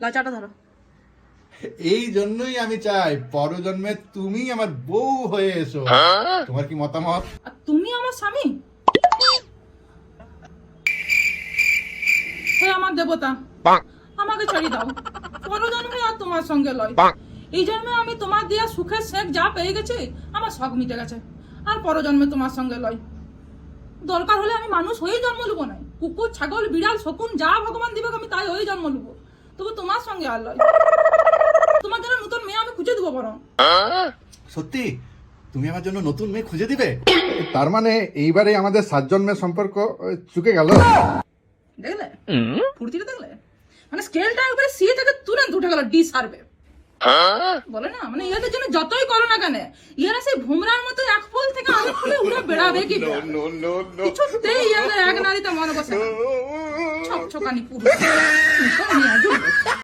লাচাটা ধরো। এই জন্যই আমি চাই পরজন্মে তুমি আমার বউ হয়ে এসো। তোমার কি মতামত? আর তুমি আমার স্বামী? হে আমার দেবতা, আমাকে ছেড়ে দাও। পরজন্মে আর তোমার সঙ্গে লয়। এই জন্মে আমি তোমার দিয়া সুখের শেখ যা পেয়ে গেছি, আমার শখ মিটে গেছে। আর পরজন্মে তোমার সঙ্গে লয়। দরকার হলে আমি মানুষ হয়েই জন্ম নেবো না, কুকুর ছাগল বিড়াল শকুন যা ভগবান দিবে আমি তাই হয়ে জন্ম নেবো, তবু তোমার সঙ্গে আর লয়। তোমার জন্য নতুন মেয়ে আমি খুঁজে দেবো বরং। সত্যি তুমি আমার জন্য নতুন মেয়ে খুঁজে দিবে? তার মানে এইবারে আমাদের 7 জন্মের সম্পর্ক চুকে গেল। দেখলে ফুর্তিটা দেখলে? মানে স্কেলটা একবারে সি থেকে তুরন্ত উঠে গেল ডি সার্ভে। বলে না মানে ইয়াদের জন্য যতই করো না কেন, ইয়ারা সেই ভুমরার মতো এক ফুল থেকে আরেক ফুলে উড়ে বেড়াবে কি কিছুতেই ইয়াদের এক নারীতে মনে বসে না। ছকছকানি পুরুষ।